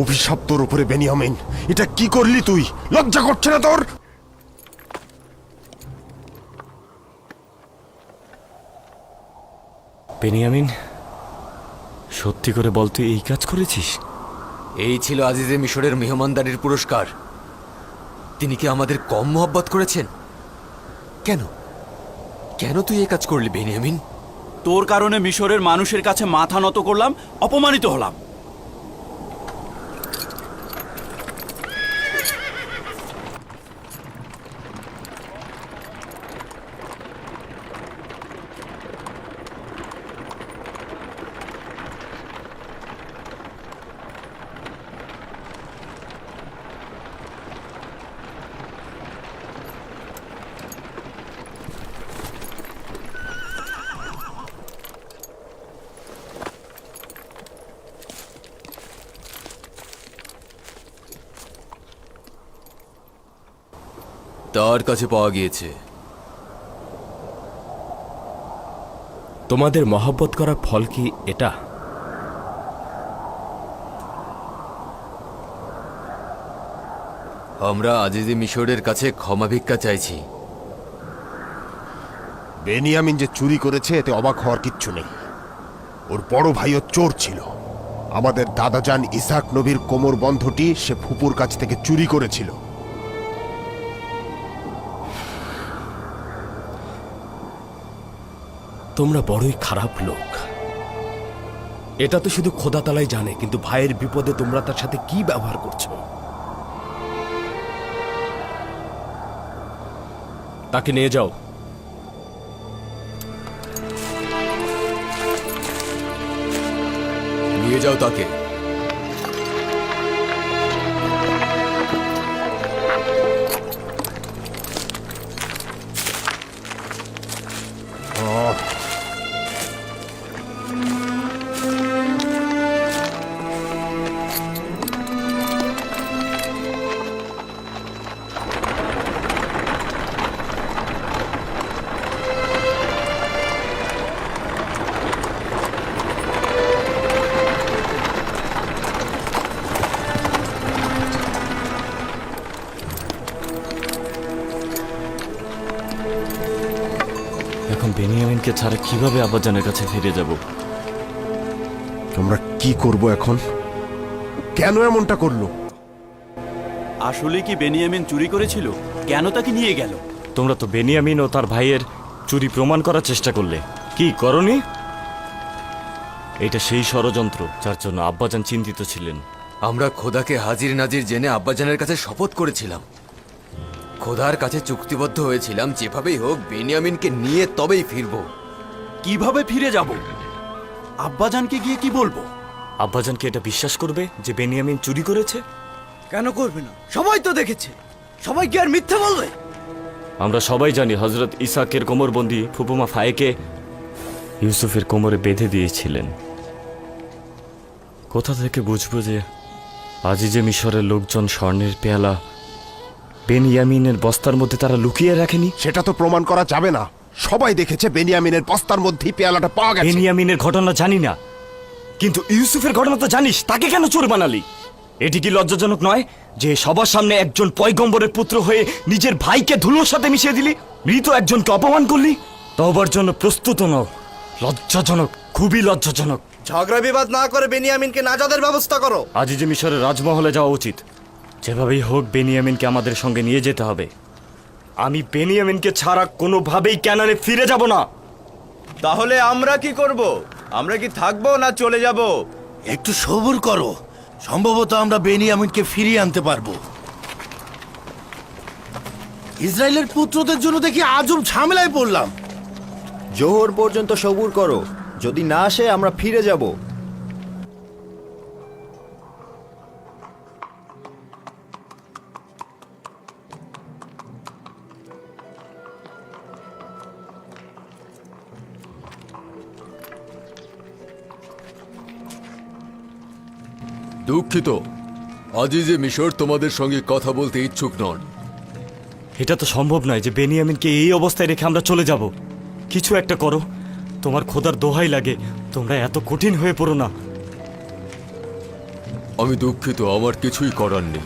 অভিশাপ তোর উপরে বেনিয়ামিন। এটা কি করলি তুই? লজ্জা করছে না তোর? বেনিয়ামিন, সত্যি করে বল, তুই এই কাজ করেছিস? এই ছিল আজিজে মিশরের মেহমানদারির পুরস্কার। তিনি কি আমাদের কম মোহাব্বত করেছেন? কেন কেন তুই এই কাজ করলি বেনিয়ামিন? তোর কারণে মিশরের মানুষের কাছে মাথা নত করলাম, অপমানিত হলাম। তার কাছে পাওয়া গিয়েছে। তোমাদের মহব্বত করার ফল কি এটা? আমরা আজিজে মিশরের কাছে ক্ষমা ভিক্ষা চাইছি। বেনিয়ামিন যে চুরি করেছে এতে অবাক হওয়ার কিচ্ছু নেই। ওর বড় ভাইও চোর ছিল। আমাদের দাদাজান ইসাক নবীর কোমর বন্ধটি সে ফুপুর কাছ থেকে চুরি করেছিল। তোমরা বড়ই খারাপ লোক। এটা তো শুধু খোদা তালাই জানে, কিন্তু ভাইয়ের বিপদে তোমরা তার সাথে কি ব্যবহার করছো। তাকে নিয়ে যাও। নিয়ে যাও তাকে। এখন বেনিয়ামিনকে ছাড়া কিভাবে আব্বাজানের কাছে ফিরে যাব? আমরা কি করব এখন? কেন এমনটা করলো? আসলে কি বেনিয়ামিন চুরি করেছিল? কেন তাকে নিয়ে গেল? তোমরা তো বেনিয়ামিন ও তার ভাইয়ের চুরি প্রমাণ করার চেষ্টা করলে, কি করনি? এটা সেই ষড়যন্ত্র যার জন্য আব্বাজান চিন্তিত ছিলেন। আমরা খোদাকে হাজির নাজির জেনে আব্বাজানের কাছে শপথ করেছিলাম। খোদার কাছে চুক্তিবদ্ধ হয়েছিলাম যেভাবেই হোক বেনিয়ামিনকে নিয়ে তবেই ফিরব। কিভাবে ফিরে যাব? আব্বাজানকে গিয়ে কি বলবো? আব্বাজান কি এটা বিশ্বাস করবে যে বেনিয়ামিন চুরি করেছে? কেন করবে না? সবাই তো দেখেছে। সবাই কি আর মিথ্যা বলবে? আমরা সবাই জানি হযরত ইসাকের কোমরবন্দি ফুপুমা ফায়েকে ইউসুফের কোমরে বেঁধে দিয়েছিলেন। কোথা থেকে বুঝবো যে আজিজে মিশরের লোকজন স্বর্ণের পেয়ালা বেনিয়ামিনের বস্তার মধ্যে তারা লুকিয়ে রাখেনি? সেটা তো প্রমাণ করা যাবে না। সবাই দেখেছে বেনিয়ামিনের বস্তার মধ্যেই পেয়ালাটা পাওয়া গেছে। বেনিয়ামিনের ঘটনা জানি না, কিন্তু ইউসুফের ঘটনা তো জানিস। তাকে কেন চোর বানালি? এটি কি লজ্জাজনক নয় যে সবার সামনে একজন পয়গম্বরের পুত্র হয়ে নিজের ভাইকে ধুলোর সাথে মিশিয়ে দিলি? মৃত একজনকে অপমান করলি। তওবার জন্য প্রস্তুত নও। লজ্জাজনক, খুবই লজ্জাজনক। ঝগড়া বিবাদ না করে বেনিয়ামিনকে নাজাদের ব্যবস্থা করো। আজিজে মিশরের রাজমহলে যাওয়া উচিত। যেভাবেই হোক বেনিয়ামিনকে আমাদের সঙ্গে নিয়ে যেতে হবে। আমি বেনিয়ামিনকে ছাড়া কোনোভাবেই ক্যানানে ফিরে যাব না। তাহলে আমরা কি করব? আমরা কি থাকবো না চলে যাব? একটু সবুর করো, সম্ভবত আমরা বেনিয়ামিনকে ফিরিয়ে আনতে পারবো। ইসরায়েলের পুত্রদের জন্য দেখি আজব ঝামেলায় পড়লাম। জোহর পর্যন্ত সবুর করো, যদি না আসে আমরা ফিরে যাব। দুঃখিত, আজিজে মিশর তোমাদের সঙ্গে কথা বলতে ইচ্ছুক নন। এটা তো সম্ভব নয় যে বেনিয়ামিনকে এই অবস্থায় রেখে আমরা চলে যাব। কিছু একটা করো, তোমার খোদার দোহাই লাগে, তোমরা এত কঠিন হয়ে পড়ো না। আমি দুঃখিত, আমার কিছুই করার নেই।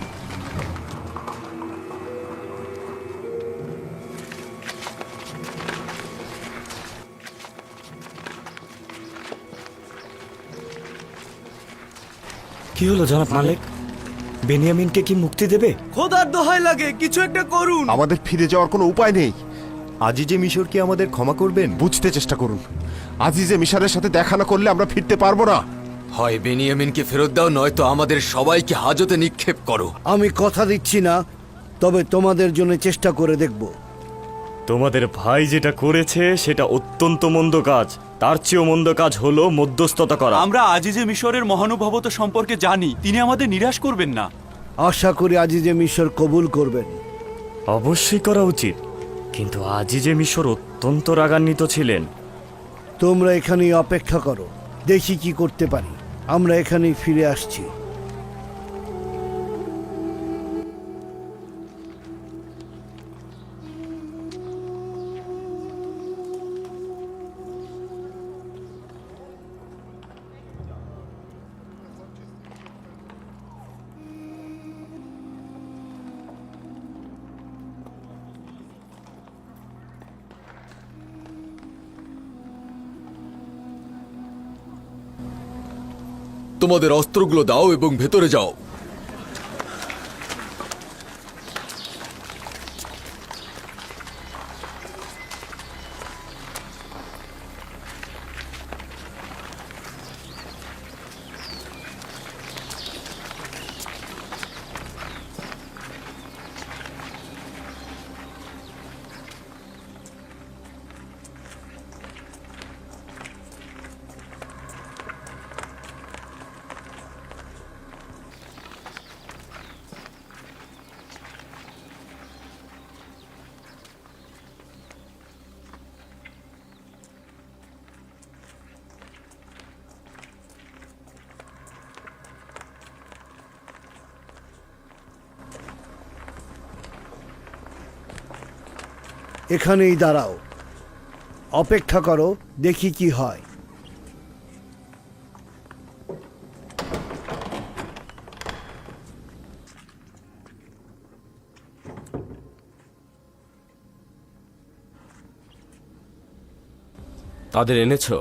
কি হলো জনাব মালিক? বেনিয়ামিনকে কি মুক্তি দেবে? খোদার দোহাই লাগে কিছু একটা করুন। আমাদের ফিরে যাওয়ার কোনো উপায় নেই। আজিজে মিশর কি আমাদের ক্ষমা করবেন? বুঝতে চেষ্টা করুন, আজিজে মিশরের সাথে দেখা না করলে আমরা ফিরতে পারবো না। হয় বেনিয়ামিনকে ফেরত দাও, নয়তো আমাদের সবাইকে হাজতে নিক্ষেপ করো। আমি কথা দিচ্ছি না, তবে তোমাদের জন্য চেষ্টা করে দেখব। তোমাদের ভাই যেটা করেছে সেটা অত্যন্ত মন্দ কাজ। তার চেয়েও মন্দ কাজ হলো মধ্যস্থতা করা। আমরা আজিজে মিশরের মহানুভবতা সম্পর্কে জানি, তিনি আমাদের নিরাশ করবেন না। আশা করি আজিজে মিশর কবুল করবেন। অবশ্যই করা উচিত, কিন্তু আজিজে মিশর অত্যন্ত রাগান্বিত ছিলেন। তোমরা এখানেই অপেক্ষা করো, দেখি কি করতে পারি। আমরা এখানেই ফিরে আসছি। তোমাদের অস্ত্রগুলো দাও এবং ভেতরে যাও। এখানেই দাঁড়াও, অপেক্ষা করো, দেখি কি হয়। তাদের এনেছো?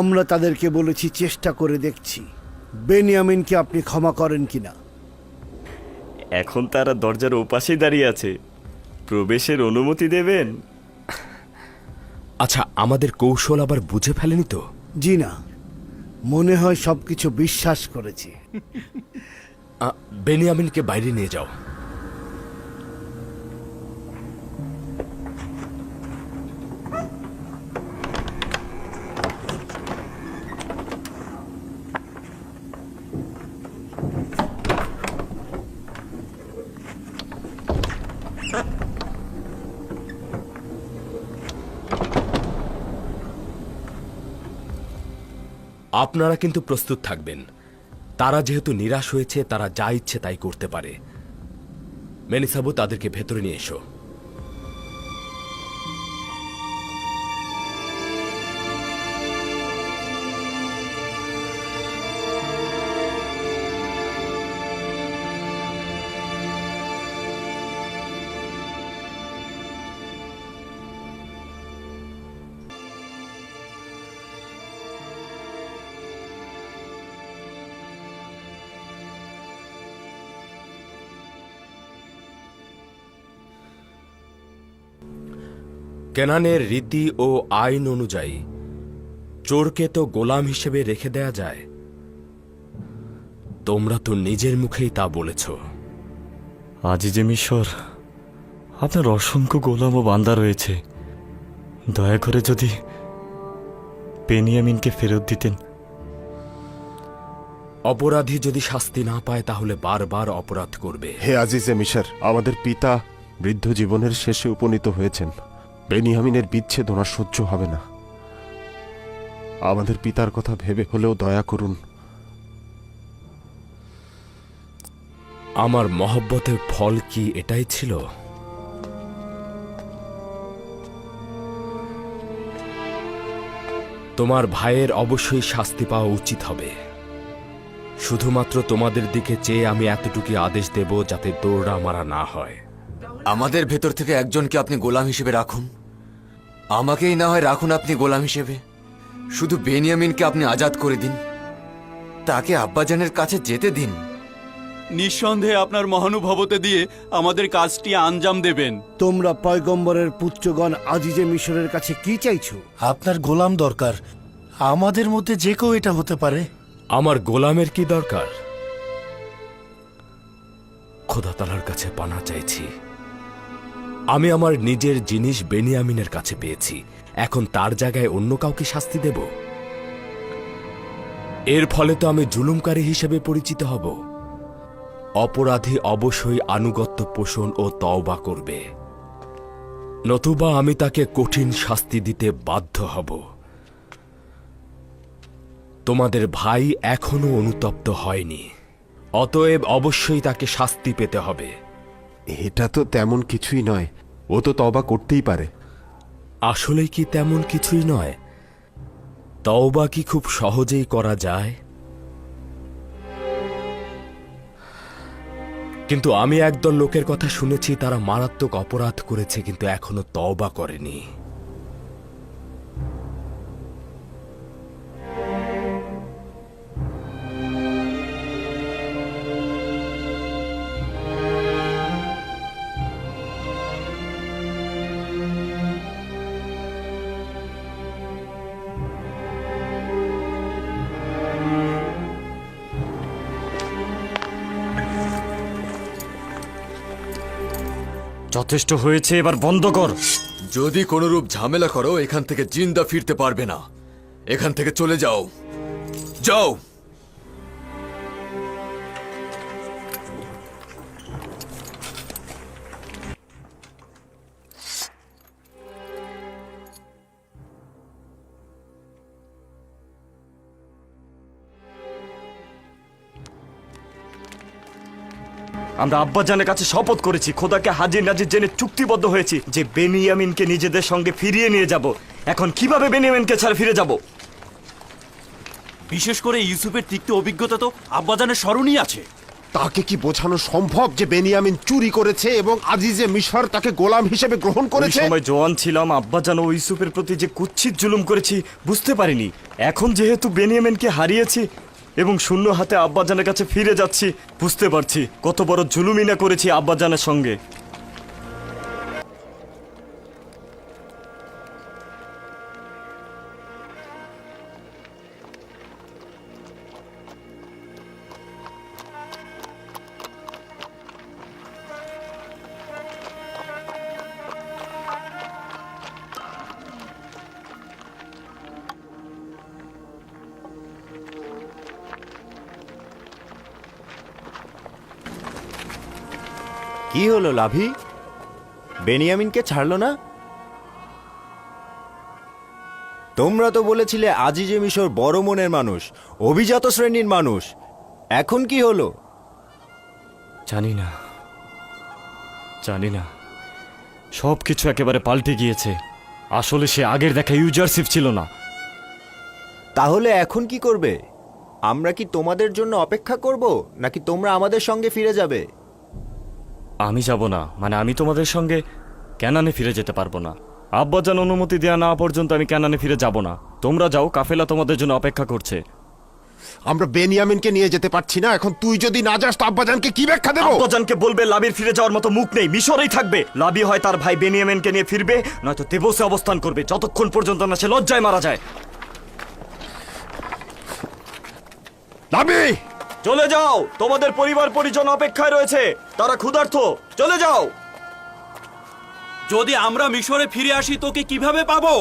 আমরা তাদেরকে বলেছি চেষ্টা করে দেখছি বেনিয়ামিনকে আপনি ক্ষমা করেন কিনা। এখন তারা দরজার ওপাশেই দাঁড়িয়ে আছে, প্রবেশের অনুমতি দেবেন? আচ্ছা, আমাদের কৌশল আবার বুঝে ফেলেনি তো? জি না, মনে হয় সবকিছু বিশ্বাস করেছি। বেনিয়ামিনকে বাইরে নিয়ে যাও। আপনারা কিন্তু প্রস্তুত থাকবেন। তারা যেহেতু নিরাশ হয়েছে, তারা যা ইচ্ছে তাই করতে পারে। মেনিসাবু, তাদেরকে ভেতরে নিয়ে এসো। কেনানের রীতি ও আইন অনুযায়ী চোরকে তো গোলাম হিসেবে রেখে দেয়া যায়। তোমরা তো নিজের মুখেই তা বলেছ। আজিজে মিশর, আপনার অসংখ্য গোলাম ও বান্দা রয়েছে। দয়া করে যদি বেনিয়ামিনকে ফেরত দিতেন। অপরাধী যদি শাস্তি না পায় তাহলে বারবার অপরাধ করবে। হে আজিজে মিশর, আমাদের পিতা বৃদ্ধ জীবনের শেষে উপনীত হয়েছেন। বেনিয়ামিনের বিচ্ছেদ ওনার সহ্য হবে না। আমাদের পিতার কথা ভেবে হলেও দয়া করুন। আমার মহব্বতের ফল কি এটাই ছিল? তোমার ভাইয়ের অবশ্যই শাস্তি পাওয়া উচিত হবে। শুধুমাত্র তোমাদের দিকে চেয়ে আমি এতটুকু আদেশ দেব যাতে দৌড়া মারা না হয়। আমাদের ভেতর থেকে একজনকে আপনি গোলাম হিসেবে রাখুন, আমাকেই না হয় রাখুন আপনি গোলাম হিসেবে। শুধু বেনিয়ামিনকে আপনি আজাদ করে দিন, তাকে আব্বাজানের কাছে যেতে দিন। নিঃসন্দেহে আপনার মহানুভবতে দিয়ে আমাদের কাজটি আঞ্জাম দেবেন। তোমরা পয়গম্বরের পুত্রগণ আজিজে মিশরের কাছে কি চাইছো? আপনার গোলাম দরকার। আমাদের মধ্যে যে কেউ এটা হতে পারে। আমার গোলামের কি দরকার? খোদা তাআলার কাছে পানা চাইছি। আমি আমার নিজের জিনিস বেনিয়ামিনের কাছে পেয়েছি, এখন তার জায়গায় অন্য কাউকে শাস্তি দেব? এর ফলে তো আমি জুলুমকারী হিসেবে পরিচিত হব। অপরাধী অবশ্যই আনুগত্য পোষণ ও তওবা করবে, নতুবা আমি তাকে কঠিন শাস্তি দিতে বাধ্য হব। তোমাদের ভাই এখনো অনুতপ্ত হয়নি, অতএব অবশ্যই তাকে শাস্তি পেতে হবে। এটা তো তেমন কিছুই নয়, ও তো তওবা করতেই পারে। আসলেই কি তেমন কিছুই নয়? তওবা কি খুব সহজেই করা যায়? কিন্তু আমি একদল লোকের কথা শুনেছি, তারা মারাত্মক অপরাধ করেছে কিন্তু এখনো তওবা করেনি। যথেষ্ট হয়েছে, এবার বন্ধ কর। যদি কোনরূপ ঝামেলা করো এখান থেকে জিন্দা ফিরতে পারবে না। এখান থেকে চলে যাও, যাও। আমরা আব্বাজানের কাছে শপথ করেছি, খোদাকে হাজির নাজির জেনে চুক্তিবদ্ধ হয়েছি যে বেনিয়ামিনকে নিজেদের সঙ্গে ফিরিয়ে নিয়ে যাব। এখন কিভাবে বেনিয়ামিনকে ছাড়া ফিরে যাব? বিশেষ করে ইউসুফের তিক্ত অভিজ্ঞতা তো আব্বাজানের স্মরণই আছে। তাকে কি বোঝানো সম্ভব যে বেনিয়ামিন চুরি করেছে এবং আজিজে মিশর তাকে গোলাম হিসেবে গ্রহণ ওই করেছে? সময় জওয়ান ছিলাম, আব্বাজান ও ইউসুফের প্রতি যে কুৎসিত জুলুম করেছি বুঝতে পারিনি। এখন যেহেতু বেনিয়ামিনকে হারিয়েছি এবং শূন্য হাতে আব্বাজানের কাছে ফিরে যাচ্ছি, বুঝতে পারছি কত বড় জুলুমই না করেছি আব্বাজানের সঙ্গে। কি হলো লাভি? বেনিয়ামিনকে ছাড়লো না? তোমরা তো বলেছিলে আজিজে মিশর বড় মনের মানুষ, অভিজাত শ্রেণীর মানুষ। এখন কি হলো? জানি না, জানি না, সব কিছু একেবারে পাল্টে গিয়েছে। আসলে সে আগের দেখা ইউজারশিপ ছিল না। তাহলে এখন কি করবে? আমরা কি তোমাদের জন্য অপেক্ষা করব, নাকি তোমরা আমাদের সঙ্গে ফিরে যাবে? আমি যাব না, মানে আমি তোমাদের সঙ্গে ক্যানানে ফিরে যেতে পারবো না। আব্বাজান অনুমতি দেওয়া না পর্যন্ত আমি ক্যানানে ফিরে যাব না। তোমরা যাও, কাফেলা তোমাদের জন্য অপেক্ষা করছে। আমরা বেনিয়ামিনকে নিয়ে যেতে পারছি না, এখন তুই যদি না যাস তো আব্বাজানকে কি ব্যাখ্যা দেব? আব্বাজানকে বলবে লাবির ফিরে যাওয়ার মতো মুখ নেই, মিশরেই থাকবে। লাবি হয় তার ভাই বেনিয়ামিনকে নিয়ে ফিরবে, নয়তো তেবসে অবস্থান করবে যতক্ষণ পর্যন্ত না সে লজ্জায় মারা যায়। লাবি! চলে যাও, তোমাদের পরিবার পরিজন অপেক্ষায় রয়েছে, তারা ক্ষুধার্ত। চলে যাও। যদি আমরা মিশরে ফিরে আসি তোকে কিভাবে পাবো?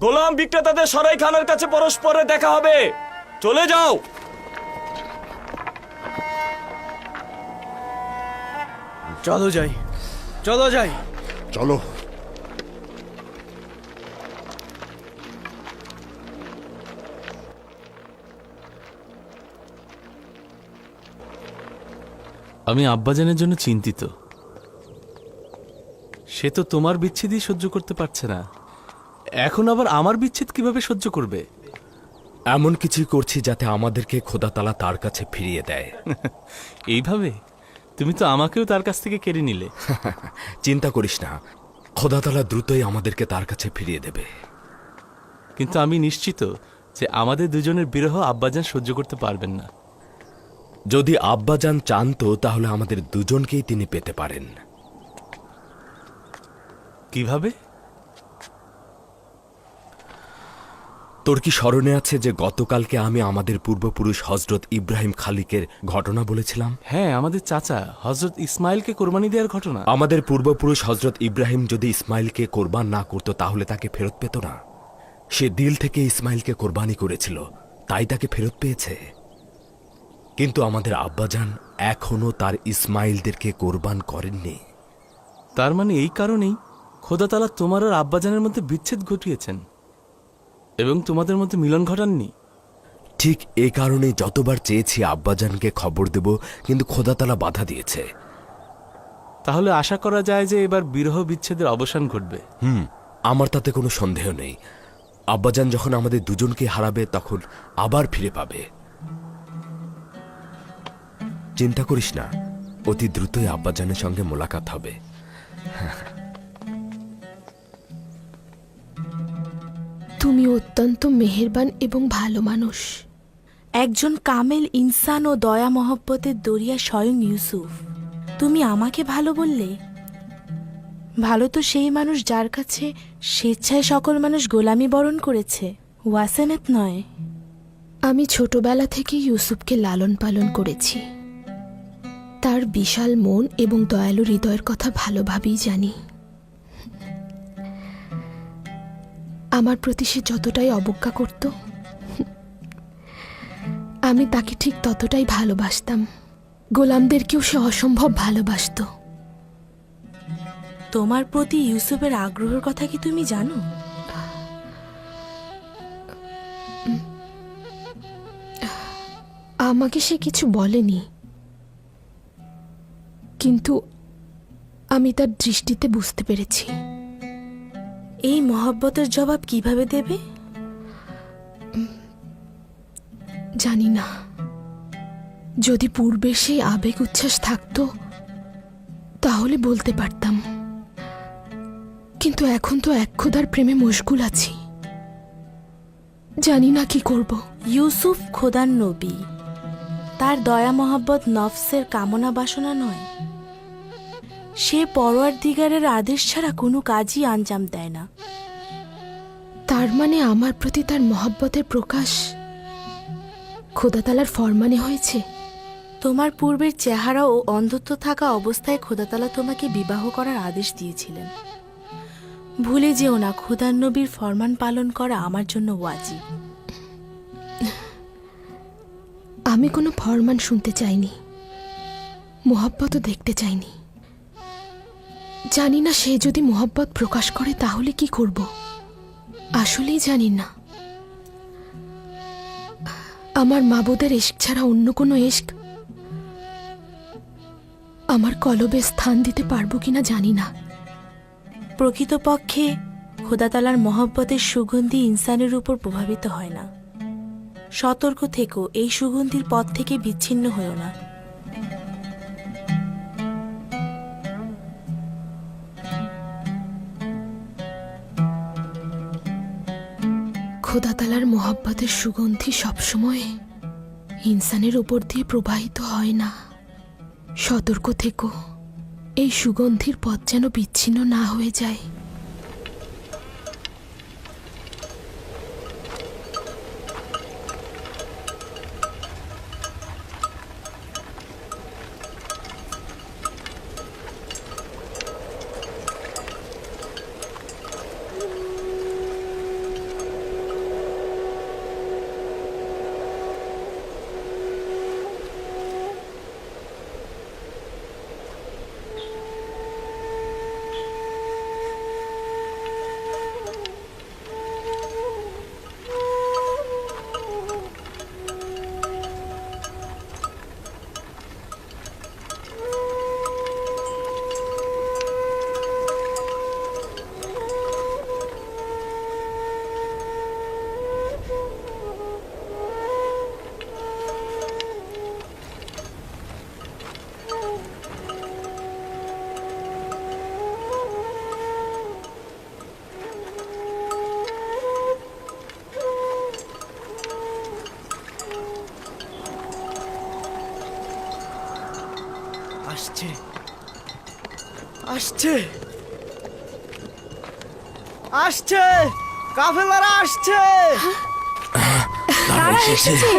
গোলাম বিক্রেতাদের সরাই খানের কাছে পরস্পরে দেখা হবে। চলে যাও। চলো যাই, চলো যাই। চলো। আমি আব্বাজানের জন্য চিন্তিত। সে তো তোমার বিচ্ছেদই সহ্য করতে পারছে না। এখন আবার আমার বিচ্ছেদ কিভাবে সহ্য করবে? এমন কিছু করছি যাতে আমাদেরকে খোদাতালা তার কাছে ফিরিয়ে দেয়। এইভাবে? তুমি তো আমাকেও তার কাছ থেকে কেড়ে নিলে। চিন্তা করিস না, খোদাতালা দ্রুতই আমাদেরকে তার কাছে ফিরিয়ে দেবে। কিন্তু আমি নিশ্চিত যে আমাদের দুজনের বিরহ আব্বাজান সহ্য করতে পারবেন না। যদি আব্বাজান চান তো তাহলে আমাদের দুজনকেই তিনি পেতে পারেন। কিভাবে? তোর কি স্মরণে আছে যে গতকালকে আমি আমাদের পূর্বপুরুষ হজরত ইব্রাহিম খালিকের ঘটনা বলেছিলাম? হ্যাঁ, আমাদের চাচা হজরত ইসমাইলকে কোরবানি দেওয়ার ঘটনা। আমাদের পূর্বপুরুষ হজরত ইব্রাহিম যদি ইসমাইলকে কোরবান না করত তাহলে তাকে ফেরত পেত না। সে দিল থেকে ইসমাইলকে কোরবানি করেছিল, তাই তাকে ফেরত পেয়েছে। কিন্তু আমাদের আব্বাজান এখনো তার ইসমাইলদেরকে কোরবান করেননি। তার মানে এই কারণেই খোদাতালা তোমার আর আব্বাজানের মধ্যে বিচ্ছেদ ঘটিয়েছেন এবং তোমাদের মধ্যে মিলন ঘটাননি। ঠিক এই কারণেই যতবার চেয়েছি আব্বাজানকে খবর দেব, কিন্তু খোদাতালা বাধা দিয়েছে। তাহলে আশা করা যায় যে এবার বিরহ বিচ্ছেদের অবসান ঘটবে। আমার তাতে কোনো সন্দেহ নেই। আব্বাজান যখন আমাদের দুজনকে হারাবে তখন আবার ফিরে পাবে। চিন্তা করিস না, অতি দ্রুতই আব্বাজানের সঙ্গে মোলাকাত হবে। তুমি অত্যন্ত মেহেরবান এবং ভালো মানুষ, একজন কামেল ইনসান ও দয়া মহব্বতের দরিয়া স্বয়ং ইউসুফ। তুমি আমাকে ভালো বললে? ভালো তো সেই মানুষ যার কাছে স্বেচ্ছায় সকল মানুষ গোলামি বরণ করেছে, ওয়াসেনেত নয়। আমি ছোটবেলা থেকে ইউসুফকে লালন পালন করেছি। তার বিশাল মন এবং দয়ালু হৃদয়ের কথা ভালোভাবেই জানি। আমার প্রতি সে যতটাই অবজ্ঞা করত, আমি তাকে ঠিক ততটাই ভালোবাসতাম। গোলামদেরকেও সে অসম্ভব ভালোবাসত। তোমার প্রতি ইউসুফের আগ্রহের কথা কি তুমি জানো? আমাকে সে কিছু বলেনি, কিন্তু আমি তার দৃষ্টিতে বুঝতে পেরেছি। এই মহব্বতের জবাব কিভাবে দেবে জানি না। যদি পূর্বে সেই আবেগ উচ্ছ্বাস থাকতো তাহলে বলতে পারতাম, কিন্তু এখন তো এক খোদার প্রেমে মশগুল আছি, জানি না কি করব। ইউসুফ খোদার নবী, তার দয়া মহব্বত নফসের কামনা বাসনা নয়। সে পরওয়ারদিগারের আদেশ ছাড়া কোনো কাজই আঞ্জাম দেয় না। তার মানে আমার প্রতি তার মহব্বতের প্রকাশ খোদাতালার ফরমানে হয়েছে। তোমার পূর্বের চেহারা ও অন্ধত্ব থাকা অবস্থায় খোদাতালা তোমাকে বিবাহ করার আদেশ দিয়েছিলেন। ভুলে যেও না, খোদার নবীর ফরমান পালন করা আমার জন্য ওয়াজিব। আমি কোনো ফরমান শুনতে চাইনি, মোহব্বতও দেখতে চাইনি। জানি না সে যদি মোহব্বত প্রকাশ করে তাহলে কি করব, আসলেই জানি না। আমার মাবুদের ইশক ছাড়া অন্য কোনো ইশক আমার কলবে স্থান দিতে পারবো কিনা জানি না। প্রকৃতপক্ষে খোদাতালার মহব্বতের সুগন্ধি ইনসানের উপর প্রভাবিত হয় না। সতর্ক থেকো, এই সুগন্ধির পথ থেকে বিচ্ছিন্ন হও না। খোদাতালার মহব্বতের সুগন্ধি সবসময় ইনসানের উপর দিয়ে প্রবাহিত হয় না। সতর্ক থেকো, এই সুগন্ধির পথ যেন বিচ্ছিন্ন না হয়ে যায়। আসছে আসছে আসছে কাফেলারা আসছে। কারা এসেছে?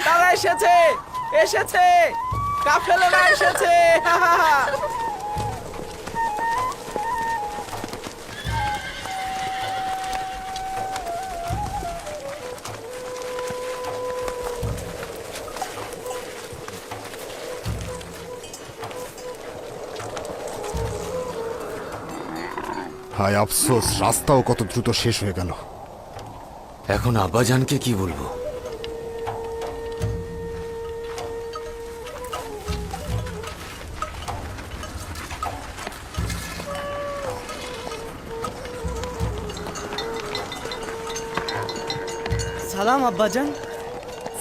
তারা এসেছে এসেছে কাফেলারা এসেছে। হায় আফসোস, রাস্তাও কত দ্রুত শেষ হয়ে গেল। এখন আব্বাজানকে কি বলবো? সালাম আব্বাজান,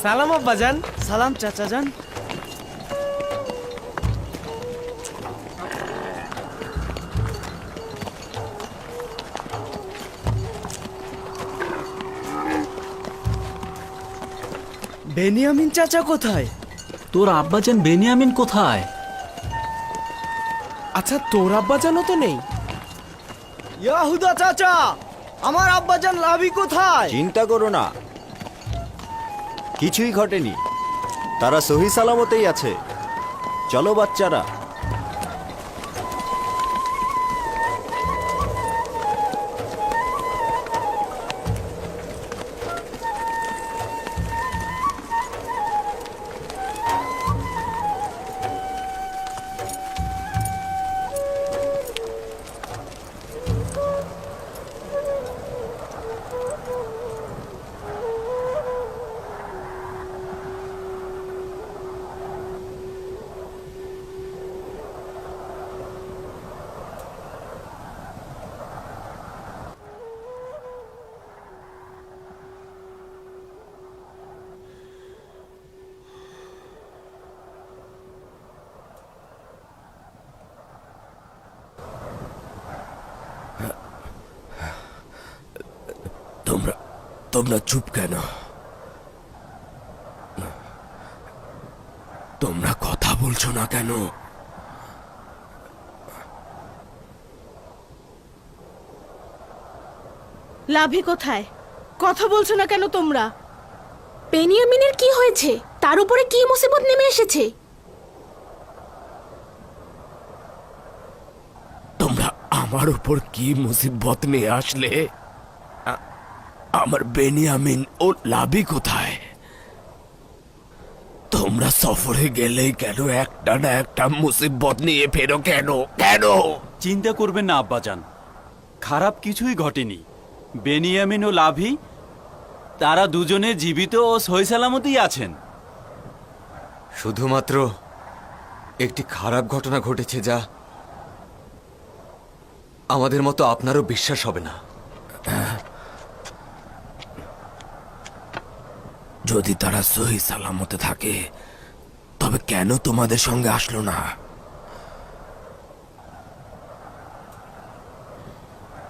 সালাম আব্বাজান, সালাম চাচাজান। বেনিয়ামিন চাচা কোথায়? তোর আব্বাজান বেনিয়ামিন কোথায়? আচ্ছা তোর আব্বাজানও তো নেই। ইয়াহুদা চাচা, আমার আব্বাজান লাভি কোথায়? চিন্তা করো না, কিছুই ঘটেনি, তারা সহি সালামতেই আছে। চলো বাচ্চারা। তোমরা চুপ কেন? তোমরা কথা বলছো না কেন? লাভি কোথায়? কথা বলছো না কেন তোমরা? বেনিয়ামিনের কি হয়েছে? তার উপরে কি মুসিবত নেমে এসেছে? তোমরা আমার উপর কি মুসিবত নিয়ে আসলে? আমার বেনিয়ামিন ও লাভি কোথায়? তোমরা সফরে গেলেই কেন একটা না একটা মুসিবত নিয়ে ফেরো কেন? কেন? চিন্তা করবেন না আব্বাজান, খারাপ কিছুই ঘটেনি। বেনিয়ামিন ও লাভি তারা দুজনে জীবিত ও সহি সালামতেই আছেন। শুধুমাত্র একটি খারাপ ঘটনা ঘটেছে, যা আমাদের মতো আপনারও বিশ্বাস হবে না। যদি তারা সহি সালামতে থাকে তবে কেন তোমাদের সঙ্গে আসলো না?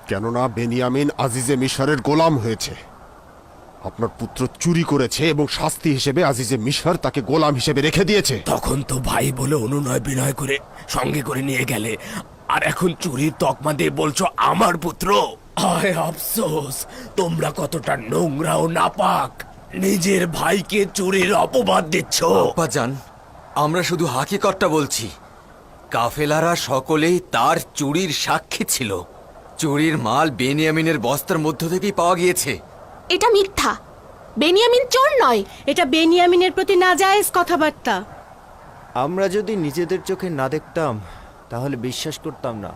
কেননা বেনিয়ামিন আজিজে মিশরের গোলাম হয়েছে। আপনার পুত্র চুরি করেছে এবং শাস্তি হিসেবে আজিজে মিশর তাকে গোলাম হিসেবে রেখে দিয়েছে। তখন তো ভাই বলে অনুনয় বিনয় করে সঙ্গে করে নিয়ে গেলে, আর এখন চুরির তকমা দিয়ে বলছো আমার পুত্র। হায় আফসোস, তোমরা কতটা নোংরা ও নাপাক, নিজের ভাইকে চুরির অপবাদ দিচ্ছ। আব্বাজান, আমরা শুধু হাকিকতটা বলছি। কাফেলারা সকলেই তার চুরির সাক্ষী ছিল। চুরির মাল বেনিয়ামিনের বস্তার মধ্য থেকেই পাওয়া গিয়েছে। এটা মিথ্যা। বেনিয়ামিন চোর নয়। এটা বেনিয়ামিনের প্রতি নাজায়েজ কথাবার্তা। আমরা যদি নিজেদের চোখে না দেখতাম তাহলে বিশ্বাস করতাম না,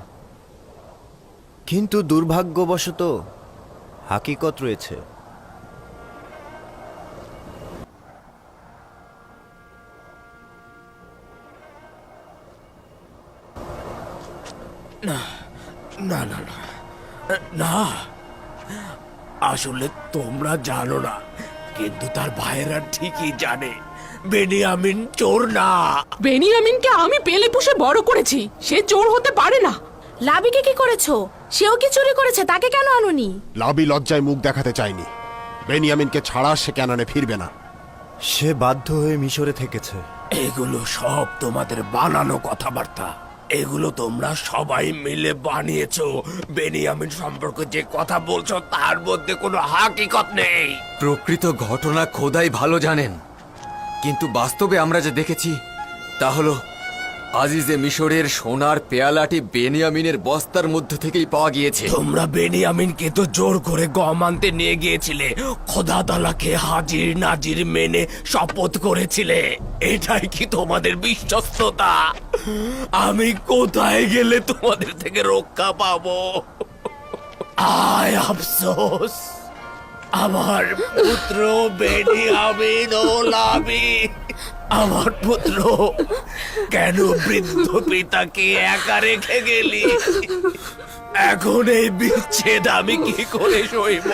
কিন্তু দুর্ভাগ্যবশত হাকিকত রয়েছে। না না না না না, আসলে তোমরা জানো না, কিন্তু তার ভাইয়েরা ঠিকই জানে। বেনিয়ামিন চোর না। বেনিয়ামিনকে আমি পেলে পুষে বড় করেছি, সে চোর হতে পারে না। লাবিকে কি করেছো? সেও কি চুরি করেছে? তাকে কেন আনুনি? লাবি লজ্জায় মুখ দেখাতে চায়নি। বেনিয়ামিনকে ছাড়া সে ক্যানানে ফিরবে না। সে বাধ্য হয়ে মিশরে থেকেছে। এগুলো সব তোমাদের বানানো কথাবার্তা। এগুলো তোমরা সবাই মিলে বানিয়েছো। বেনিয়ামিন সম্পর্কে যে কথা বলছো তার মধ্যে কোনো হাকিকত নেই। প্রকৃত ঘটনা খোদাই ভালো জানেন, কিন্তু বাস্তবে আমরা যে দেখেছি তা হলো আজিজে মিশরের সোনার পেয়ালাটি বেনিয়ামিনের বস্তার মধ্য থেকেই পাওয়া গিয়েছে। তোমরা বেনিয়ামিনকে তো জোর করে গম আনতে নিয়ে গিয়েছিলে, খোদা তাআলাকে হাজির নাজির মেনে শপথ করেছিলে। এটাই কি তোমাদের বিশ্বস্ততা? আমি কোথায় গেলে তোমাদের থেকে রক্ষা পাবো? আয় আফসোস, আমার পুত্র বেনিয়ামিন ও লাবি, আমার পুত্র কেন বৃদ্ধ পিতাকে একা রেখে গেলি? এখন এই বিচ্ছেদ আমি কি করে সইব?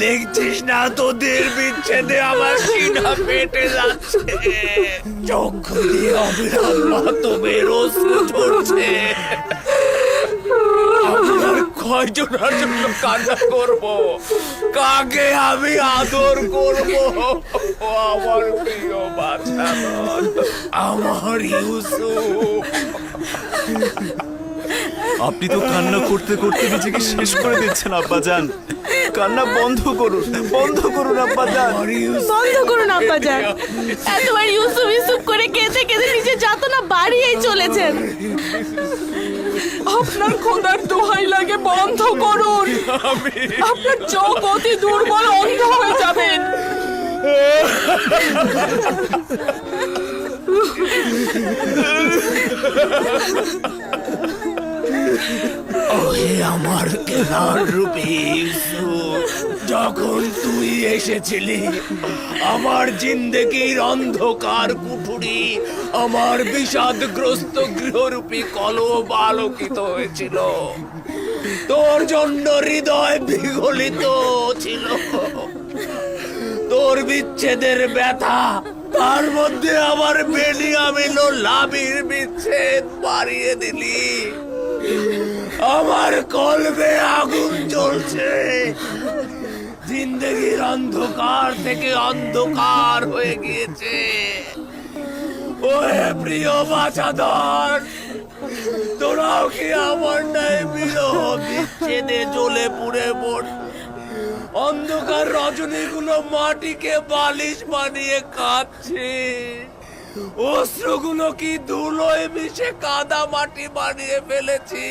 দেখছিস না তোদের বিচ্ছেদে আমার সিনা ফেটে যাচ্ছে, চক্ষু দিয়ে অবিরাম মাতমের অশ্রু ঝরছে। আমি আর কয়জনের জন্য কান্না করব? কাকে আমি আদর করব? আমার প্রিয় বাচ্চাধন, আমার ইউসুফ। আপনি তো কান্না করতে করতে নিজেকে শেষ করে দিচ্ছেন আব্বাজান। কান্না বন্ধ করুন, বন্ধ করুন আব্বাজান। বন্ধ করুন আব্বাজান। এতবার ইউসুফ ইউসুফ করে কেঁদে কেঁদে নিজে যাতনা বাড়িয়েই চলেছেন। আপনার খোদার দোহাই লাগে বন্ধ করুন। আপনার চোখ অতি দুর্বল, অন্ধ হয়ে যাবেন। ওহে আমার কেনার রূপী ইউসুফ, যখন তুই এসেছিলি আমার জিন্দেগির অন্ধকার কুঠুরি, আমার বিষাদগ্রস্ত গৃহরূপী কলব আলোকিত হয়েছিল। তোর জন্য হৃদয় বিগলিত ছিল। তোর বিচ্ছেদের ব্যথা, তার মধ্যে আমার বেনিয়ামিন ও লাবির বিচ্ছেদ বাড়িয়ে দিলি। আমার কলবে আগুন জ্বলছে, জিন্দেগির অন্ধকার থেকে অন্ধকার হয়ে গিয়েছে। ওহে প্রিয় বাছাধর, তোরাও কি আমার ন্যায় বিরহ বিচ্ছেদে জ্বলে পুড়ে পড়? অন্ধকার রজনীগুলো মাটিকে বালিশ বানিয়ে কাঁদছে, অশ্রুগুলো কি ধুলোয় মিশে কাদা মাটি বানিয়ে ফেলেছি।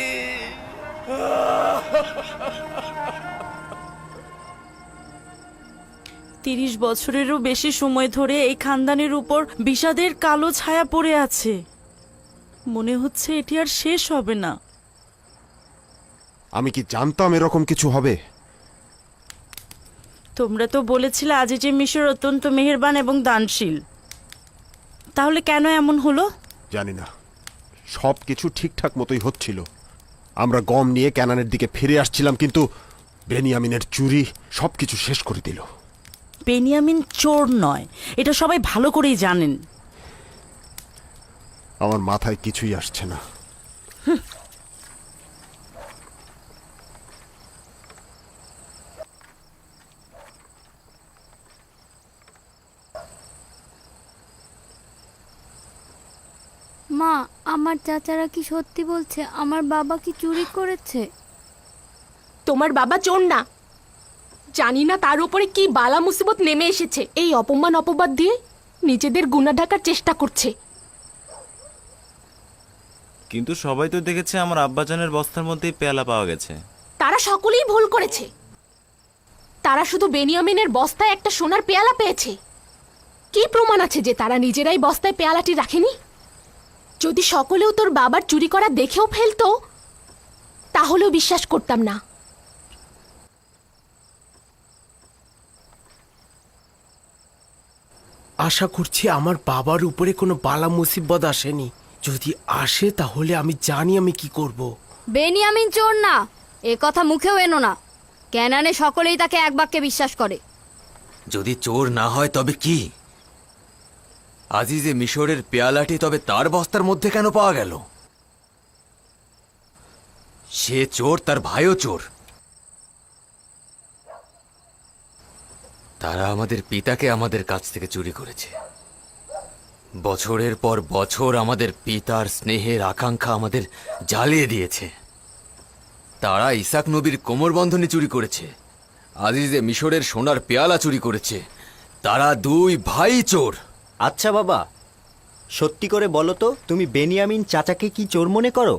30 বছরেরও বেশি সময় ধরে এই খানদানের উপর বিষাদের কালো ছায়া পড়ে আছে। মনে হচ্ছে এটি আর শেষ হবে না। আমি কি জানতাম এরকম কিছু হবে? তোমরা তো বলেছিলে আজিজে মিশর অত্যন্ত মেহেরবান এবং দানশীল। তাহলে কেন এমন হলো? জানি না, সব কিছু ঠিকঠাক মতোই হচ্ছিল। আমরা গম নিয়ে ক্যানানের দিকে ফিরে আসছিলাম, কিন্তু বেনিয়ামিনের চুরি সবকিছু শেষ করে দিল। বেনিয়ামিন চোর নয়, এটা সবাই ভালো করেই জানেন। আমার মাথায় কিছুই আসছে না। মা, আমার চাচারা কি সত্যি বলছে আমার বাবা কি চুরি করেছে? তোমার বাবা চোর না। জানি না তার উপরে কি বালা মুসিবত নেমে এসেছে। এই অপমান অপবাদ দিয়ে নিজেদের গুনাহ ঢাকার চেষ্টা করছে। কিন্তু সবাই তো দেখেছে আমার আব্বাজানের বস্তার মধ্যেই পেয়ালা পাওয়া গেছে। তারা সকলেই ভুল করেছে। তারা শুধু বেনিয়ামিনের বস্তায় একটা সোনার পেয়ালা পেয়েছে। কি প্রমাণ আছে যে তারা নিজেরাই বস্তায় পেয়ালাটি রাখেনি? যদি সকলেও তোর বাবার চুরি করা দেখেও ফেলতো, তাহলেও বিশ্বাস করতাম না। আশা করছি আমার বাবার উপরে কোনো বালা মুসিবত আসেনি। যদি আসে তাহলে আমি জানি আমি কি করব। বেনিয়ামিন চোর না, এ কথা মুখেও এনো না। ক্যানানে সকলেই তাকে এক বাক্যে বিশ্বাস করে। যদি চোর না হয় তবে কি? আজিজে মিশরের পেয়ালাটি তবে তার বস্তার মধ্যে কেন পাওয়া গেল? সে চোর, তার ভাইও চোর। তারা আমাদের পিতাকে আমাদের কাছ থেকে চুরি করেছে। বছরের পর বছর আমাদের পিতার স্নেহের আকাঙ্ক্ষা আমাদের জ্বালিয়ে দিয়েছে। তারা ইসাক নবীর কোমরবন্ধনী চুরি করেছে, আজিজে মিশরের সোনার পেয়ালা চুরি করেছে। তারা দুই ভাই চোর। আচ্ছা বাবা, সত্যি করে বলো তো, তুমি বেনিয়ামিন চাচাকে কি চোর মনে করো?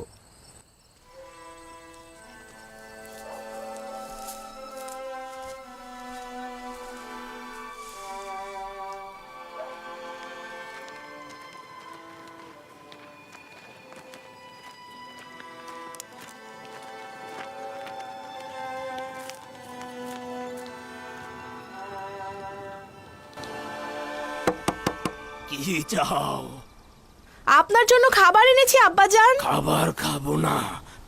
কি চাও? আপনার জন্য খাবার এনেছি আব্বাজান। খাবার খাবো না,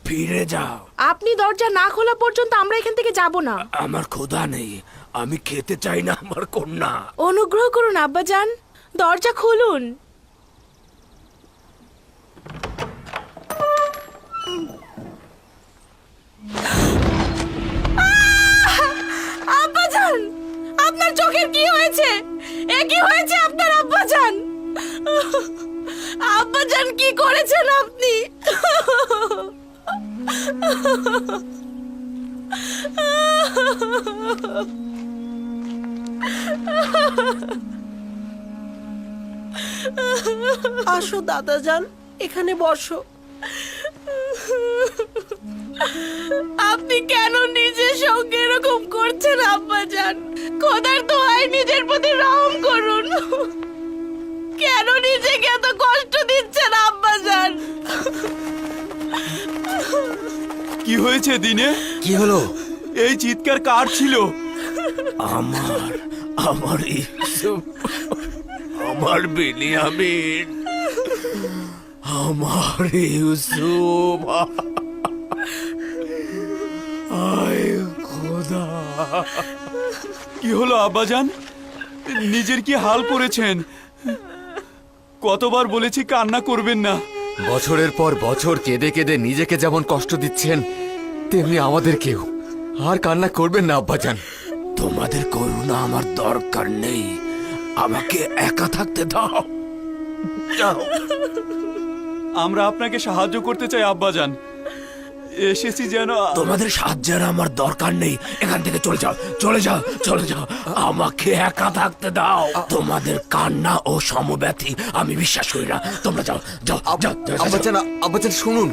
ফিরে যাও। আপনি দরজা না খোলা পর্যন্ত আমরা এখান থেকে যাব না। আমার ক্ষুধা নেই, আমি খেতে চাই না আমার কন্যা। অনুগ্রহ করুন আব্বাজান, দরজা খুলুন। আব্বাজান, আপনার চোখের কি হয়েছে? এ কি হয়েছে আপনার আব্বাজান? আব্বাজান কি করেছেন আপনি? আসো দাদাজান, এখানে বসো। আপনি কেন নিজের সঙ্গে এরকম করছেন আব্বাজান? খোদার দোহাই নিজের প্রতি রহম করুন। কেন নিজেকে এত কষ্ট দিচ্ছেন আব্বাজান? কি হয়েছে দিনে? কি হলো? এই চিৎকার কার ছিল? আমার ইউসুফ, আমার বেনিয়ামিন, আমার ইউসুফ। আয় খোদা! কি হলো আব্বাজান? নিজের কি হাল করেছেন? কতবার বলেছি কান্না করবেন না। বছরের পর বছর কেঁদে কেঁদে নিজেকে যেমন কষ্ট দিচ্ছেন, তেমনি আমাদেরকেও। আর কান্না করবেন না আব্বাজান। তোমাদের করুণা আমার দরকার নেই, আমাকে একা থাকতে দাও। যাও। আমরা আপনাকে সাহায্য করতে চাই আব্বাজান। এসেছি যেন। তোমাদের সাহায্যের আমার দরকার নেই, এখান থেকে চলে যাও, চলে যাও, চলে যাও। আমাকে একা থাকতে দাও। তোমাদের কান্না ও সমব্যথী আমি বিশ্বাস করি না। তোমরা যাও, যাও, যাও, যাও, যাও। আব্বাজান, আব্বাজান শুনুন।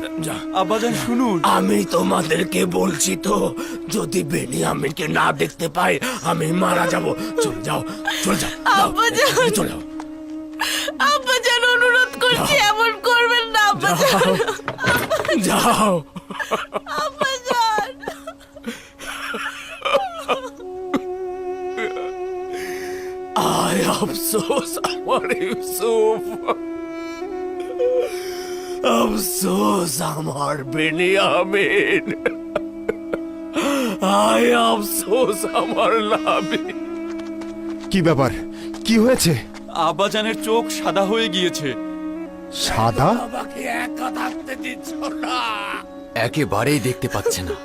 আব্বাজান শুনুন। আমি তোমাদেরকে বলছি তো, যদি বেনিয়ামিনকে না দেখতে পাই আমি মারা যাব। চলে যাও, চলে যাও, যাও, আব্বাজান। চলে যাও। আব্বাজান অনুরোধ করছি, এমন করবেন না আব্বাজান। যাও। আব্বাজান। আয় আফসোস আমার ইউসুফ, আফসোস আমার বেনিয়ামিন, আয় আফসোস আমার লাভি। কি ব্যাপার? কি হয়েছে? আব্বাজানের চোখ সাদা হয়ে গিয়েছে। সাদা? আমাকে একা থাকতে দিচ্ছ না। একেবারেই দেখতে পাচ্ছে না।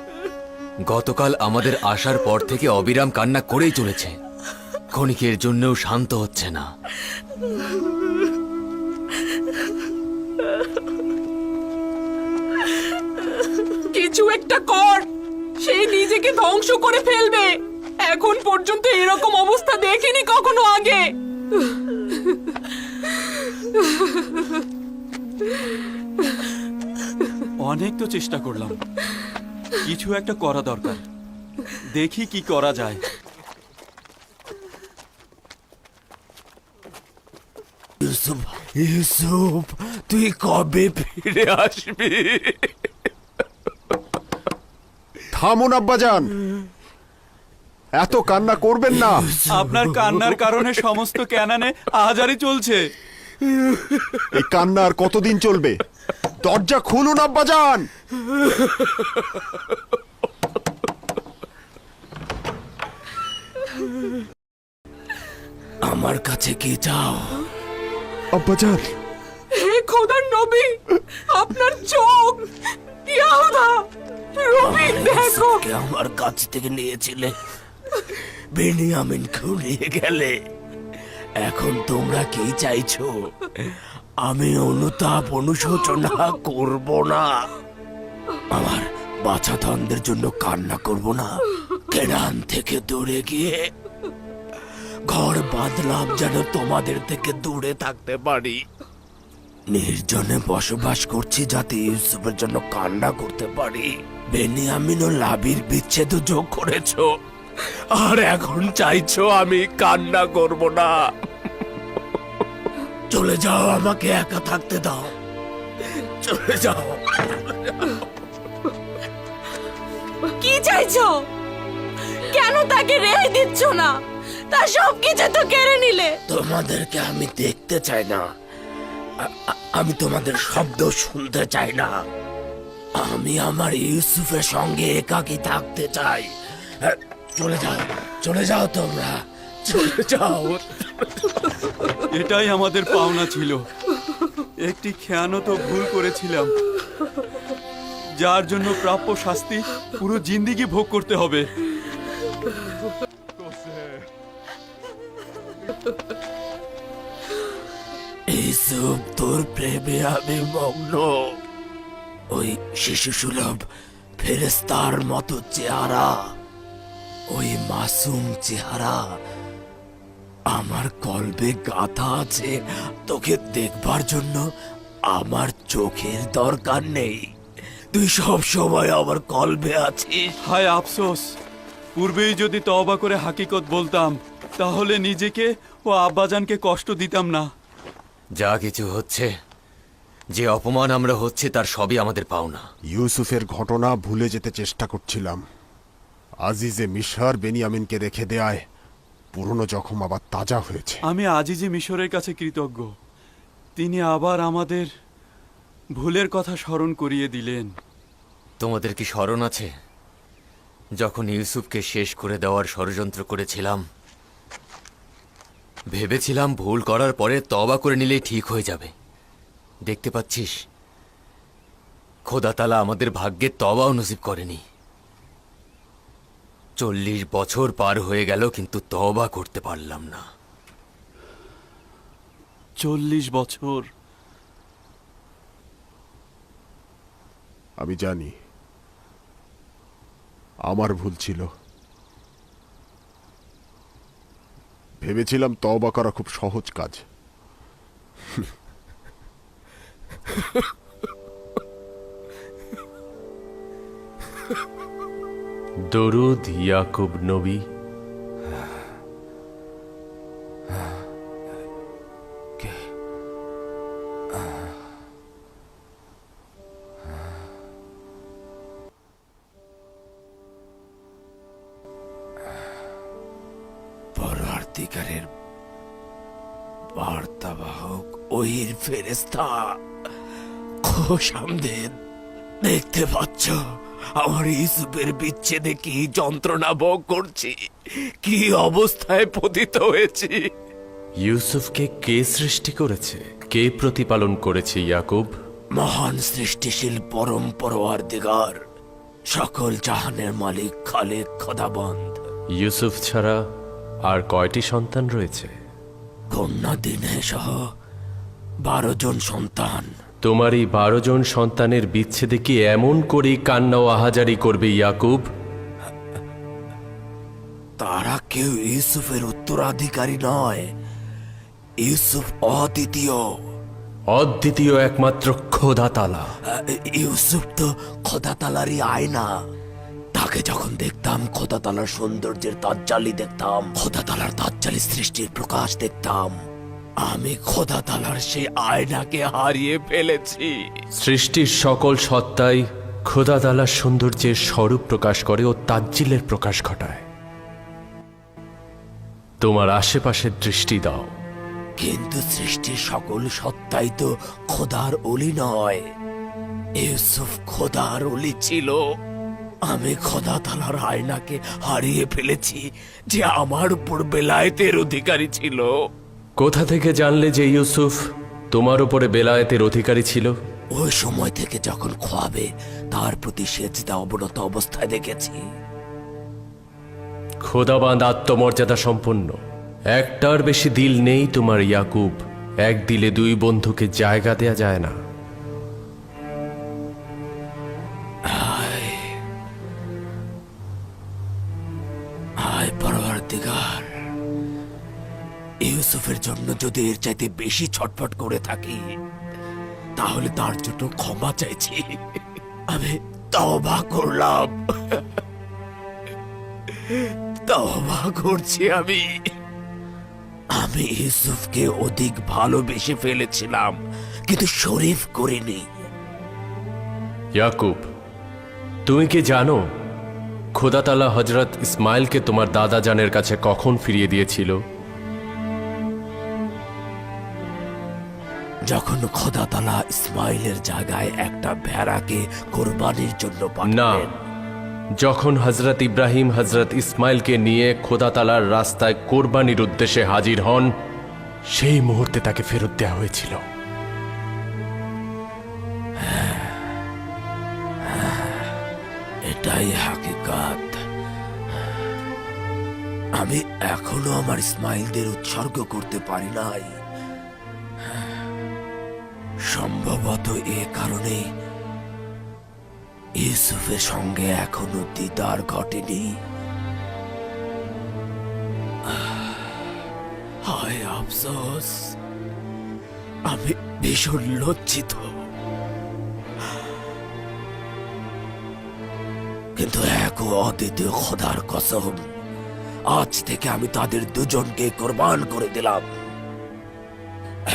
গতকাল আমাদের আসার পর থেকে অবিরাম কান্না করেই চলেছে। ক্ষণিকের জন্যও শান্ত হচ্ছে না। কিছু একটা কর, সেই নিজেকে ধ্বংস করে ফেলবে। এখন পর্যন্ত এরকম অবস্থা দেখিনি কখনো আগে। অনেক তো চেষ্টা করলাম, কিছু একটা করা দরকার। দেখি কি করা যায়। ইউসুফ, ইউসুফ, তুই কবে ফিরে আসবি? থামুন আব্বাজান, এত কান্না করবেন না। আপনার কান্নার কারণে সমস্ত ক্যানানে আহাজারি চলছে। এই কান্না আর কতদিন চলবে? দরজা খুলুন আব্বাজান। আমার কাছে কি চাও? আব্বাজান, হে খোদার নবী, আপনার চোখ! ইয়াহুদা, রবি দেখো! আমার কাছ থেকে নিয়েছিলে, বেনিয়ামিনকেও নিয়ে গেলে। এখন তোমরা কি চাইছো? আমি অনুতাপ অনুশোচনা করব না, আমার বাছাধনদের জন্য কান্না করব না, কেনান থেকে দূরে গিয়ে ঘর বাঁধলাম যেন তোমাদের থেকে দূরে থাকতে পারি। নির্জনে বসবাস করছি যাতে ইউসুফের জন্য কান্না করতে পারি। বেনিয়ামিন ও লাবির বিচ্ছেদ যোগ করেছো, আর এখন চাইছো আমি কান্না করব না। চলে যাও, আমাকে একা থাকতে দাও, চলে যাও। কি চাইছো? কেন তাকে রেহাই দিচ্ছ না? তার সবকিছু তো কেড়ে নিলে। তোমাদেরকে আমি দেখতে চাই না, আমি তোমাদের শব্দ শুনতে চাই না। আমি আমার ইউসুফের সঙ্গে একাকী থাকতে চাই। চলে যাও, চলে যাও, তোমরা চলে যাও। এটাই আমাদের পাওনা ছিল। একটি খেয়ানত ভুল করেছিলাম, যার জন্য প্রাপ্য শাস্তি পুরো জিন্দেগি ভোগ করতে হবে। ইউসুফ, তোর প্রেমে আমি মগ্ন। ওই শিশু সুলভ ফেরেস্তার মতো চেহারা, ওই মাসুম চেহারা আমার কলবে গাঁথা আছে। তোকে দেখবার জন্য আমার চোখের দরকার নেই, তুই সব সময় আমার কলবে আছিস। হায় আফসোস, পূর্বেই যদি তওবা করে হাকিকত বলতাম, তাহলে নিজেকে ও আব্বাজানকে কষ্ট দিতাম না। যা কিছু হচ্ছে, যে অপমান আমরা হচ্ছে, তার সবই আমাদের পাওনা। ইউসুফের ঘটনা ভুলে যেতে চেষ্টা করছিলাম। আজিজে মিশর বেনিয়ামিনকে রেখে দেয়ায় পুরনো জখম আবার তাজা হয়েছে। আমি আজিজে মিশরের কাছে কৃতজ্ঞ, তিনি আবার আমাদের ভুলের কথা স্মরণ করিয়ে দিলেন। তোমাদের কি স্মরণ আছে যখন ইউসুফকে শেষ করে দেওয়ার ষড়যন্ত্র করেছিলাম? ভেবেছিলাম ভুল করার পরে তওবা করে নিলেই ঠিক হয়ে যাবে। দেখতে পাচ্ছিস, খোদা তাআলা আমাদের ভাগ্যে তওবাও নসিব করেনি। 40 বছর পার হয়ে গেল, কিন্তু তওবা করতে পারলাম না। 40 বছর! আমি জানি আমার ভুল ছিল। ভেবেছিলাম তওবা করা খুব সহজ কাজ। দরুদ ইয়াকুব নবী। পরওয়ারদিগারের বার্তাবাহক ওহির ফেরেশতা, খোশামদেদ। দেখতে পাচ্ছ আমার ইউসুফের বিচ্ছেদে কি যন্ত্রণা ভোগ করছি, কি অবস্থায় পতিত হয়েছি। ইউসুফকে কে সৃষ্টি করেছে, কে প্রতিপালন করেছে ইয়াকুব? মহান সৃষ্টিশীল পরম পরওয়ারদিগার, সকল জাহানের মালিক খালেক খোদাবন্দ। ইউসুফ ছাড়া আর কয়টি সন্তান রয়েছে? কন্যা দিনে সহ 12 জন সন্তান। তোমার এই 12 জন সন্তানের বিচ্ছেদে কি এমন করেই কান্না ও আহাজারি করবে ইয়াকুব? তারা কেউ ইউসুফের উত্তরাধিকারী নয়। ইউসুফ অদ্বিতীয়, অদ্বিতীয় একমাত্র খোদা তাআলা। ইউসুফ তো খোদা তাআলারই আয়না। তাকে যখন দেখতাম খোদা তাআলার সৌন্দর্যের তাজ্জালি দেখতাম, খোদা তাআলার তাজ্জালি সৃষ্টির প্রকাশ দেখতাম। আমি খোদা তাআলার সেই আয়নাকে হারিয়ে ফেলেছি। সৃষ্টির সকল সত্তাই খোদা তাআলার সৌন্দর্যের স্বরূপ প্রকাশ করে ও তাজ্জিলের প্রকাশ ঘটায়। তোমার আশেপাশে দৃষ্টি দাও। কিন্তু সৃষ্টির সকল সত্তাই তো খোদার অলি নয়। ইউসুফ খোদার অলি ছিল। আমি খোদা তাআলার আয়নাকে হারিয়ে ফেলেছি, যে আমার উপর বেলায়েতের অধিকারী ছিল। কোথা থেকে জানলে যে ইউসুফ তোমার উপরে বেলায়েতের অধিকারী ছিল? ওই সময় থেকে যখন খোয়াবে তার প্রতি সেজদা অবনত অবস্থায় দেখেছি। খোদাবান্ধ আত্মমর্যাদা সম্পন্ন, একটার বেশি দিল নেই তোমার ইয়াকুব। এক দিলে দুই বন্ধুকে জায়গা দেয়া যায় না। হায় পরওয়ারদিগার, ইউসুফের জন্য যদি এর চাইতে বেশি ছটফট করে থাকি তাহলে তার জন্য ক্ষমা চাইছি। আমি তওবা করলাম, তওবা করছি। আমি ইউসুফকে অধিক ভালোবেসে ফেলেছিলাম, কিন্তু শরীফ করিনি। ইয়াকুব, তুমি কি জানো খোদা তাআলা হযরত ইসমাইলকে তোমার দাদা জানের কাছে কখন ফিরিয়ে দিয়েছিল? যখন খোদা তাআলা ইসমাইলের জায়গায় একটা ভেড়াকে কোরবানির জন্য না, পাঠালেন। যখন হযরত ইব্রাহিম হযরত ইসমাইলকে নিয়ে খোদা তাআলার রাস্তায় কোরবানির উদ্দেশ্যে হাজির হন, সেই মুহূর্তে তাকে ফেরত দেওয়া হয়েছিল। এটাই হাকিকাত। আমি এখনো আমার ইসমাইলদের উৎসর্গ করতে পারি নাই। সম্ভবত এ কারণে ইউসুফের সঙ্গে এখনো দিদার ঘটেনি। হায় আফসোস, আমি ভীষণ লজ্জিত। কিন্তু এক ও অদ্বিতীয় খোদার কসম, আজ থেকে আমি তাদের দুজনকে কোরবান করে দিলাম।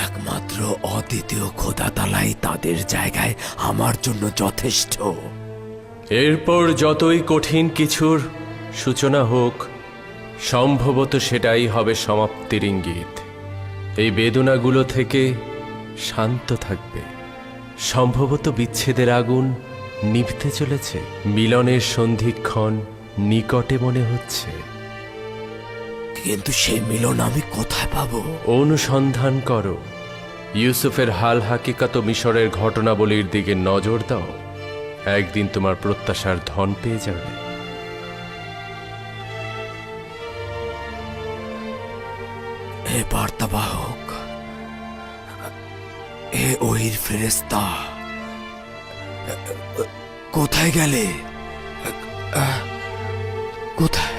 একমাত্র অদ্বিতীয় খোদা তাআলাই তাদের জায়গায় আমার জন্য যথেষ্ট। এরপর যতই কঠিন কিছুর সূচনা হোক, সম্ভবত সেটাই হবে সমাপ্তির ইঙ্গিত। এই বেদনাগুলো থেকে শান্ত থাকবে। সম্ভবত বিচ্ছেদের আগুন নিভতে চলেছে, মিলনের সন্ধিক্ষণ নিকটে মনে হচ্ছে। কিন্তু সেই মিলন আমি কোথায় পাবো? অনুসন্ধান করো। ইউসুফের হাল হাকিকাত মিশরের ঘটনাবলীর দিকে নজর দাও। একদিন তোমার প্রত্যাশার ধন পেয়ে যাবে। হে বার্তাবাহক, হে ওহির ফেরেশতা, কোথায় গেলে? কোথায়?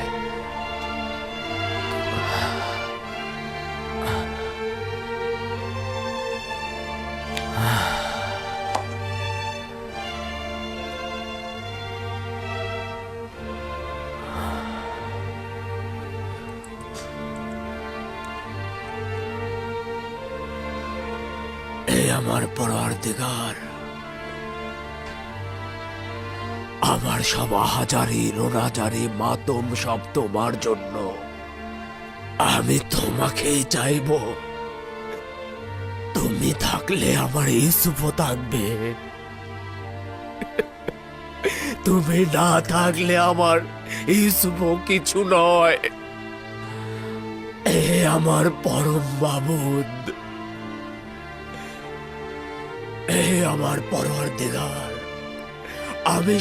আমার পরওয়ারদিগার, আমার সব আহাজারি রোনাজারি মাতম সব তোমার জন্য। আমি তোমাকেই চাইব। তুমি থাকলে আমার ইউসুফও থাকবে, তুমি না থাকলে আমার ইউসুফও কিছু নয়। এ আমার পরম মাবুদ, হে আমার পরওয়ারদিগার, আমি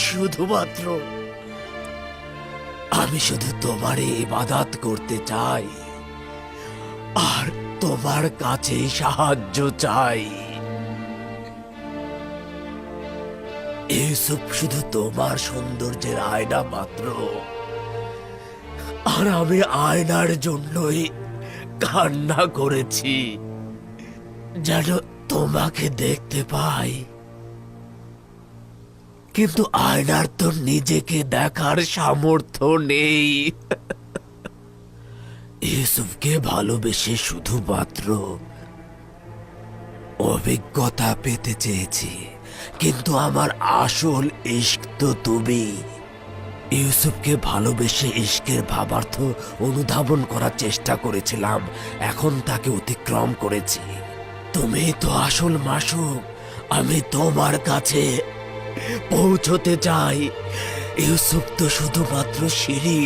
শুধু তোমারই ইবাদত করতে চাই আর তোমার কাছে সাহায্য চাই। ইউসুফ শুধু তোমার সৌন্দর্যের আয়না মাত্র, আর আমি আয়নার জন্যই কান্না করেছি, যেন তোমাকে দেখতে পাই। কিন্তু আয়নার তো নিজেকে দেখার সামর্থ্য নেই। ইউসুফকে ভালোবেসে শুধুমাত্র অভিজ্ঞতা পেতে চেয়েছি, কিন্তু আমার আসল ইশক তো তুমি। ইউসুফকে ভালোবেসে ইশকের ভাবার্থ অনুধাবন করার চেষ্টা করেছিলাম, এখন তাকে অতিক্রম করেছি। তুমি তো আসল মাসুক, আমি তোমার কাছে পৌঁছতে চাই। ইউসুফ তো শুধুমাত্র সিঁড়ি।